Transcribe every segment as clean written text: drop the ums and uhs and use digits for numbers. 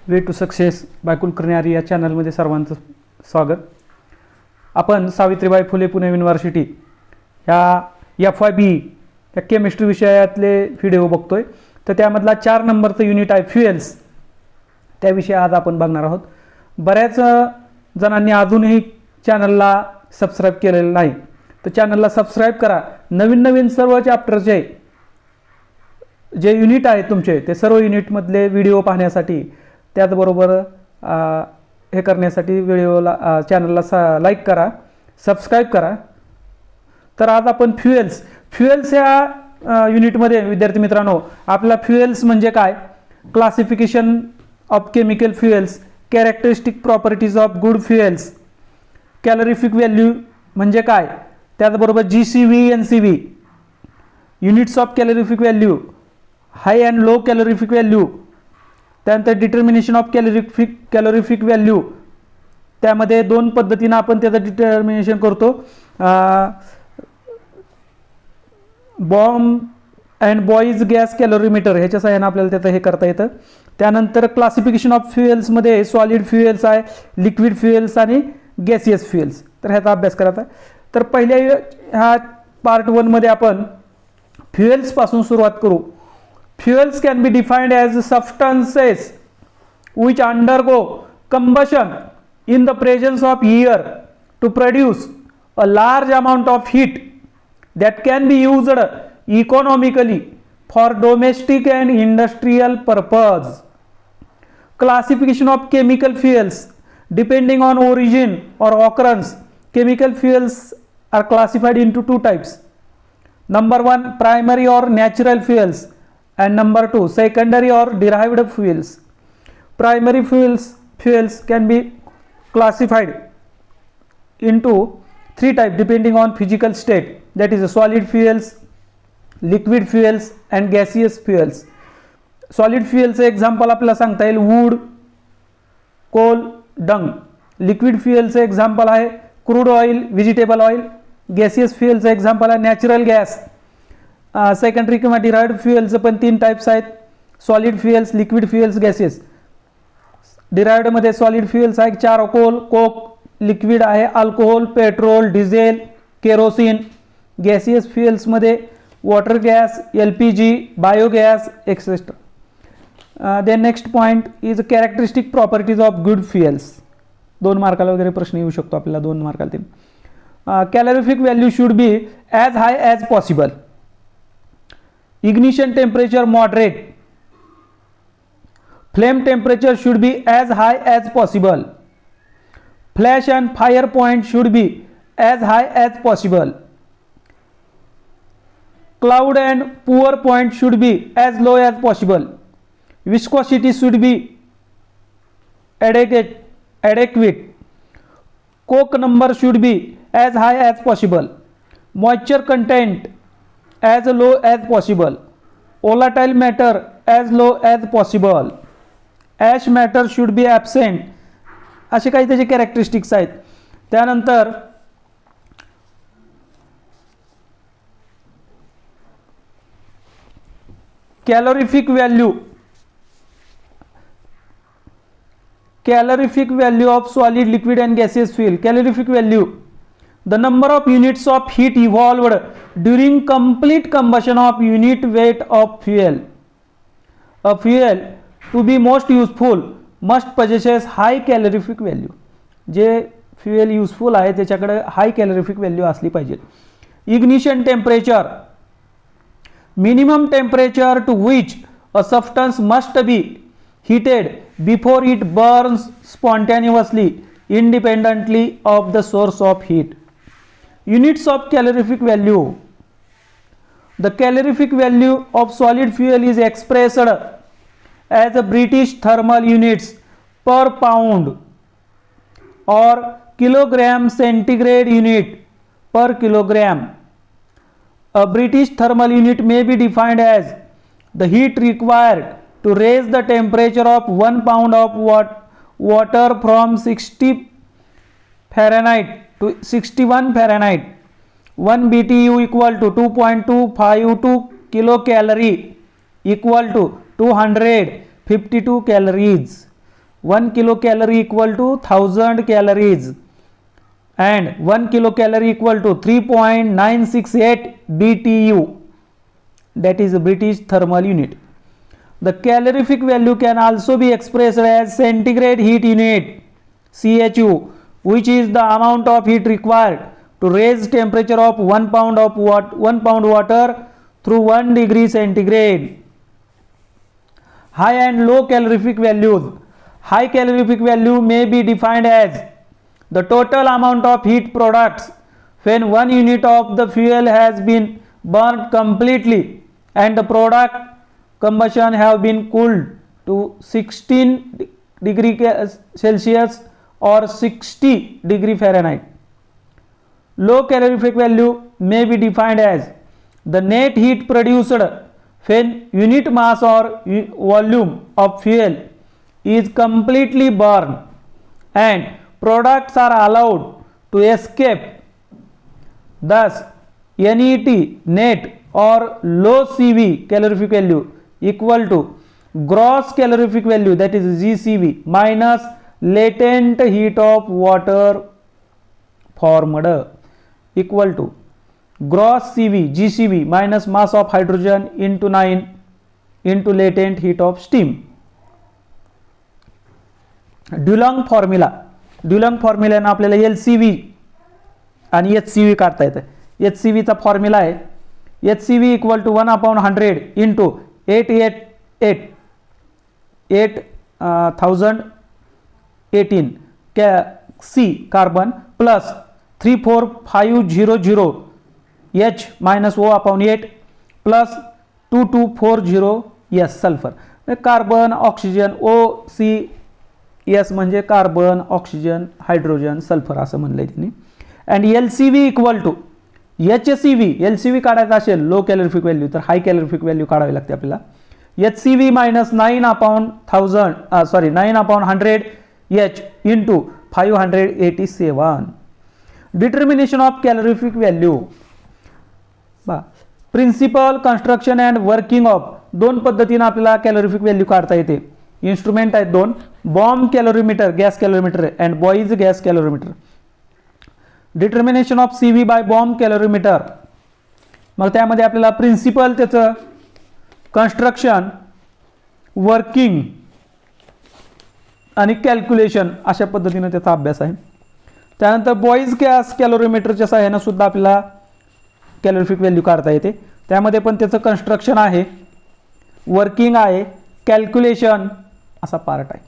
Way to success by Kulkarni या चॅनलमध्ये सर्वांचं स्वागत. आपण सावित्रीबाई फुले पुणे युनिव्हर्सिटी ह्या FYB या केमिस्ट्री विषयातले व्हिडिओ बघतोय. तर त्यामधला 4 नंबरचं युनिट आहे फ्युएल्स. त्याविषयी आज आपण बघणार आहोत. बऱ्याच जणांनी अजूनही चॅनलला सबस्क्राईब केलेलं नाही, तर चॅनलला सबस्क्राईब करा. नवीन सर्व चॅप्टरचे जे युनिट आहेत तुमचे ते सर्व युनिटमधले व्हिडिओ पाहण्यासाठी, त्याचबरोबर हे करण्यासाठी व्हिडिओला चॅनलला लाईक करा, सबस्क्राईब करा. तर आज आपण फ्युएल्स या युनिटमध्ये विद्यार्थी मित्रांनो, आपला फ्युएल्स म्हणजे काय, classification of chemical fuels, characteristic properties of good fuels, calorific value म्हणजे काय, त्याचबरोबर GCV NCV, units of calorific value, high and low calorific value, त्यानंतर डिटर्मिनेशन ऑफ कॅलरिफिक व्हॅल्यू. त्यामध्ये 2 पद्धतीनं आपण त्याचं डिटर्मिनेशन करतो, bomb and Boys gas calorimeter, ह्याच्या सहाय्याने आपल्याला त्याचं हे करता येतं. त्यानंतर क्लासिफिकेशन ऑफ फ्युएल्समध्ये सॉलिड फ्युएल्स आहे, लिक्विड फ्युएल्स आणि गॅसियस फ्युएल्स. तर ह्याचा अभ्यास करायचा आहे. तर पहिल्या ह्या पार्ट 1 मध्ये आपण फ्युएल्सपासून सुरुवात करू. Fuels can be defined as substances which undergo combustion in the presence of air to produce a large amount of heat that can be used economically for domestic and industrial purpose. Classification of chemical fuels depending on origin or occurrence. Chemical fuels are classified into 2 types. Number 1, primary or natural fuels, and number 2, secondary or derived fuels. Primary fuels can be classified into 3 types depending on physical state, that is solid fuels, liquid fuels and gaseous fuels. Solid fuels example आपल्याला सांगता येईल wood, coal, dung. Liquid fuels example आहे crude oil, vegetable oil. Gaseous fuels example आहे natural gas. Secondary किंवा derived फ्युएलचं पण 3 types आहेत, solid fuels, liquid fuels, gases. डिराइव्डमध्ये सॉलिड फ्युएल्स आहे चारकोल, कोक. लिक्विड आहे alcohol, petrol, diesel, kerosene. Gaseous फ्युएल्समध्ये water gas, LPG, biogas etcetera. Then next point is characteristic properties of good fuels. 2 मार्काला वगैरे प्रश्न येऊ शकतो आपल्याला, 2 मार्काला. Calorific value should be as high as possible. Ignition temperature moderate. Flame temperature should be as high as possible. Flash and fire point should be as high as possible. Cloud and pour point should be as low as possible. Viscosity should be adequate. Coke number should be as high as possible. Moisture content as low as possible. Volatile matter as low as possible. Ash matter should be absent. असे काही त्याचे characteristics आहेत. त्यानंतर calorific value of solid, liquid and gaseous fuel. Calorific value, the number of units of heat evolved during complete combustion of unit weight of fuel. A fuel to be most useful must possess high calorific value. जे fuel useful आहे त्याच्याकडे high calorific value असली पाहिजे. Ignition temperature, minimum temperature to which a substance must be heated before it burns spontaneously independently of the source of heat. Units of calorific value. The calorific value of solid fuel is expressed as a British thermal units per pound or kilogram centigrade unit per kilogram. A British thermal unit may be defined as the heat required to raise the temperature of 1 pound of water from 60 Fahrenheit to 61 Fahrenheit. 1 BTU equal to 2.252 kilocalorie equal to 252 calories. 1 kilocalorie equal to 1000 calories and 1 kilocalorie equal to 3.968 BTU, that is British thermal unit. The calorific value can also be expressed as centigrade heat unit CHU, which is the amount of heat required to raise temperature of 1 pound of 1 pound water through 1 degree centigrade. High and low calorific values. High calorific value may be defined as the total amount of heat products when 1 unit of the fuel has been burned completely and the product combustion have been cooled to 16 degree Celsius or 60 degree Fahrenheit. Low calorific value may be defined as the net heat produced when unit mass or volume of fuel is completely burned and products are allowed to escape. Thus, NET net or low CV calorific value equal to gross calorific value, that is GCV, minus latent heat of water formed, equal to gross CV GCV minus mass of hydrogen into 9 into latent heat of steam. ड्युलॉंग फॉर्म्युल्यानं आपल्याला LCV आणि HCV काढता येतं. HCV चा formula आहे HCV equal to 1/100 into 8018 C carbon plus 34500 H minus O/8 plus 2240 S sulphur. Carbon oxygen OCS म्हणजे carbon oxygen hydrogen sulphur असं म्हणलंय त्यांनी. And LCV equal to HCV. LCV काढायचा असेल लो कॅलोरिफिक व्हॅल्यू तर हाय calorific value काढावी लागते आपल्याला. HCV minus 9/100 H into 587. Determination of calorific value. Principle construction and working of. दोन पद्धतीने आपल्याला कॅलोरिफिक व्हॅल्यू काढता येते. इन्स्ट्रुमेंट आहेत दोन, bomb calorimeter gas calorimeter and Boys gas calorimeter. Determination of CV by bomb calorimeter. मग त्यामध्ये आपल्याला प्रिन्सिपल, त्याचं कन्स्ट्रक्शन, वर्किंग आणि कॅल्क्युलेशन अशा पद्धतीने त्याचा अभ्यास आहे. त्यानंतर बॉईज गॅस कॅलोरीमीटरच्या सहाय्याने सुद्धा आपल्याला कॅलोरिफिक व्हॅल्यू काढता येते. त्यामध्ये पण त्याचं कन्स्ट्रक्शन आहे, वर्किंग आहे, कॅल्क्युलेशन असा पार्ट आहे.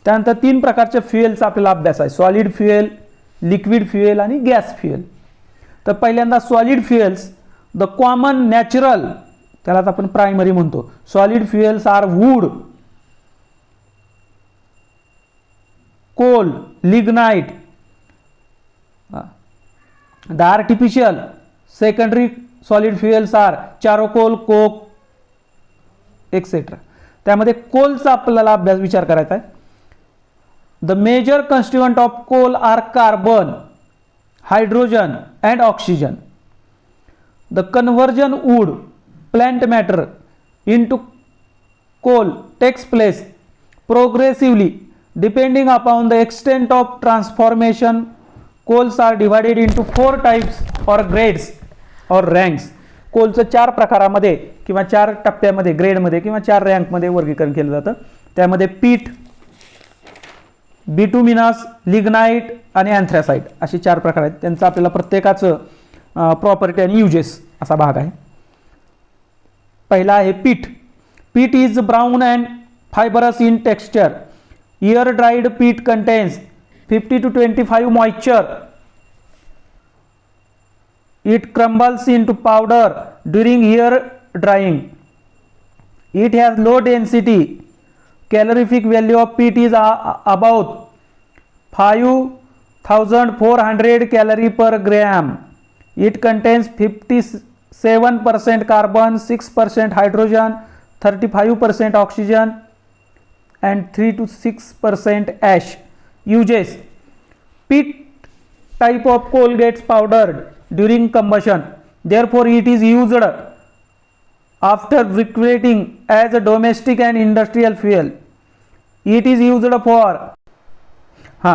त्यानंतर 3 प्रकारचे फ्युएलचा आपल्याला अभ्यास आहे, सॉलिड फ्युएल, लिक्विड फ्युएल आणि गॅस फ्युएल. तर पहिल्यांदा solid fuels, the common natural, त्यालाच आपण प्रायमरी म्हणतो. Solid fuels are wood, coal, lignite. The artificial secondary solid fuels are charcoal, coke etcetera. त्यामध्ये कोलचा आपल्याला अभ्यास विचार करायचा आहे. The major constituent of coal are carbon, hydrogen and oxygen. The conversion wood plant matter into coal takes place progressively depending upon the extent of transformation. Coals are divided into 4 types or grades or ranks. कोलचं 4 प्रकारामध्ये किंवा 4 टप्प्यामध्ये, ग्रेडमध्ये किंवा 4 रँकमध्ये वर्गीकरण केलं जातं. त्यामध्ये पीठ, bituminous, lignite आणि अँथ्रासाइट असे 4 प्रकार आहेत. त्यांचं आपल्याला प्रत्येकाचं प्रॉपर्टी आणि युजेस असा भाग आहे. पहिला आहे peat. Peat is brown and fibrous in texture. Air dried peat contains 50 to 25 moisture. It crumbles into powder during air drying. It has low density. Calorific value of peat is about 5400 calorie per gram. It contains 57% carbon, 6% hydrogen, 35% oxygen and 3 to 6% ash. Uses: peat type of coal gets powdered during combustion, therefore it is used after briquetting as a domestic and industrial fuel. It is used for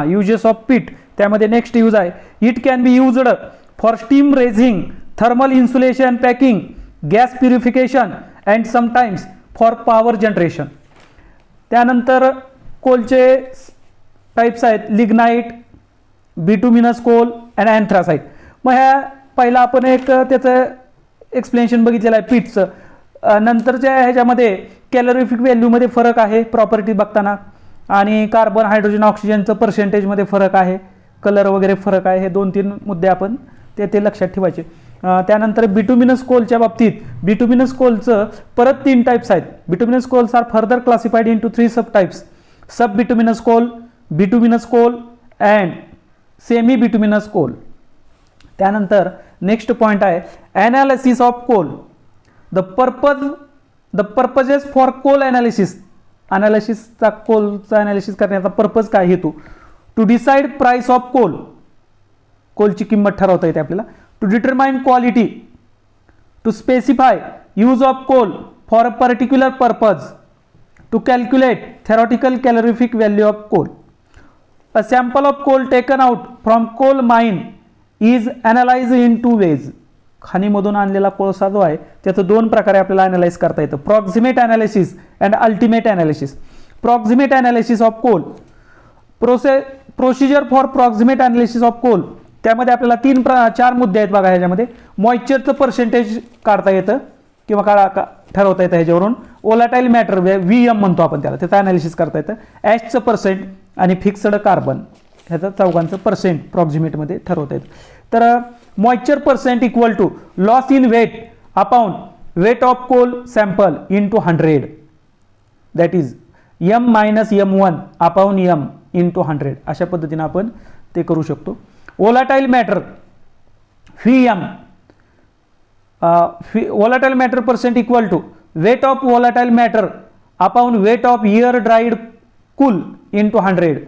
uses of peat, त्यामध्ये next use आहे it can be used for steam raising, thermal insulation packing, gas purification and sometimes for power generation. त्यानंतर कोलचे types आहेत lignite, bituminous coal and anthracite. मग ह्या पहिला आपण एक त्याचं एक्सप्लेनेशन बघितलेलं आहे पीटचं. नंतरच्या ह्याच्यामध्ये कॅलोरिफिक व्हॅल्यूमध्ये फरक आहे प्रॉपर्टी बघताना, आणि कार्बन हायड्रोजन ऑक्सिजनचं पर्सेंटेजमध्ये फरक आहे, कलर वगैरे फरक आहे. हे 2-3 मुद्दे आपण ते लक्षात ठेवायचे. त्यानंतर बिटुमिनस कोलच्या बाबतीत बिटुमिनस कोलचं परत 3 टाईप्स आहेत. Bituminous coals are further classified into 3 sub types, sub bituminous coal, bituminous coal and semi bituminous coal. त्यानंतर नेक्स्ट पॉईंट आहे analysis of coal. The purposes for coal ॲनालिसिसचा कोलचा ॲनालिसिस करण्याचा पर्पज काय, हेतू. To decide price of coal, कोलची किंमत ठरवता येते आपल्याला. To determine quality, to specify use of coal for a particular purpose, to calculate theoretical calorific value of coal. A sample of coal taken out from coal mine is analyse in 2 ways. खाणीमधून आणलेला कोळसा जो आहे त्याचं 2 प्रकारे आपल्याला analyse करता येतं, proximate analysis and ultimate analysis. Proximate analysis of coal, procedure for proximate analysis of coal. त्यामध्ये आपल्याला 4 मुद्दे आहेत बघा. ह्याच्यामध्ये मॉइश्चरचं पर्सेंटेज काढता येतं किंवा ठरवता येतं ह्याच्यावरून. ओलाटाईल मॅटर VM म्हणतो आपण त्याचं ॲनालिसिस करता येतं. ॲशचं पर्सेंट आणि फिक्स्ड कार्बन ह्याचं चौघांचं पर्सेंट प्रॉक्झिमेटमध्ये ठरवता येतं. तर moisture percent equal to loss in weight upon weight of coal sample into 100, that is M - M1 upon M into 100. अशा पद्धतीने आपण ते करू शकतो. Volatile matter VM, volatile matter percent equal to weight of volatile matter upon weight of air dried coal into 100.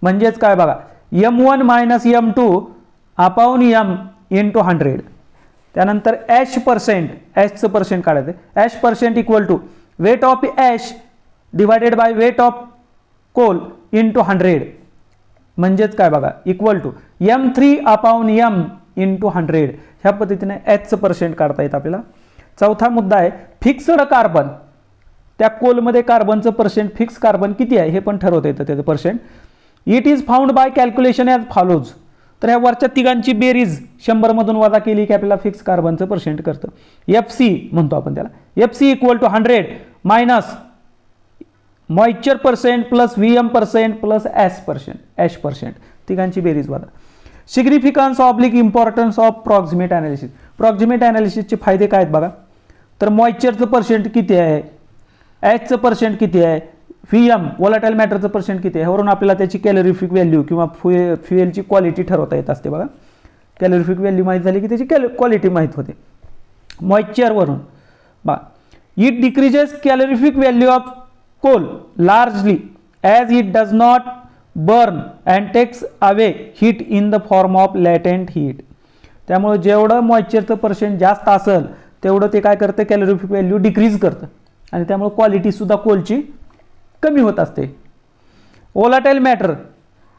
म्हणजेच काय बघा, M1 - M2 upon M into 100. त्यानंतर ॲश पर्सेंट, ॲशचं पर्सेंट काढायचं. Ash percent equal to weight of ash divided by weight of coal into 100. म्हणजेच काय बघा, equal to M3 upon M into 100. ह्या पद्धतीने ॲचचं पर्सेंट काढता येतं आपल्याला. चौथा मुद्दा आहे फिक्स्ड कार्बन. त्या कोलमध्ये कार्बनचं पर्सेंट, फिक्स कार्बन किती आहे हे पण ठरवता येतं त्याचं percent. It is found by calculation as follows. तर ह्या वरच्या तिघांची बेरीज 100 मधून वजा केली की आपल्याला फिक्स कार्बनचं पर्सेंट करतं. FC म्हणतो आपण त्याला. FC equal to 100 minus moisture percent plus VM percent plus ash percent, तिघांची बेरीज वजा. Significance oblique importance of proximate analysis. प्रॉक्झिमेट ॲनालिसिसचे फायदे काय आहेत बघा. तर मॉइश्चरचं पर्सेंट किती आहे, ॲशचं पर्सेंट किती आहे, VM वोलाटाईल मॅटरचं पर्सेंट किती आहे, ह्यावरून आपल्याला त्याची कॅलोरिफिक व्हॅल्यू किंवा फ्युएलची क्वालिटी ठरवता येत असते बघा. कॅलोरिफिक व्हॅल्यू माहीत झाली की त्याची क्वालिटी माहीत होते मॉइश्चरवरून. बघा, it decreases calorific value of coal largely as it does not burn and takes away heat in the form of latent heat. त्यामुळे जेवढं मॉइश्चरचं पर्सेंट जास्त असेल तेवढं ते काय करतं, कॅलोरिफिक व्हॅल्यू डिक्रीज करतं आणि त्यामुळे क्वालिटीसुद्धा कोलची कमी होत असते. Volatile matter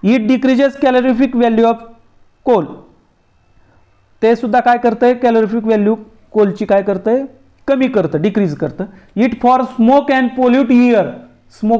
it decreases calorific value of coal. ते सुद्धा काय करतंय, कॅलोरिफिक व्हॅल्यू कोलची काय करतंय, कमी करतं, डिक्रीज करतं. It for smoke and pollute air. Smoke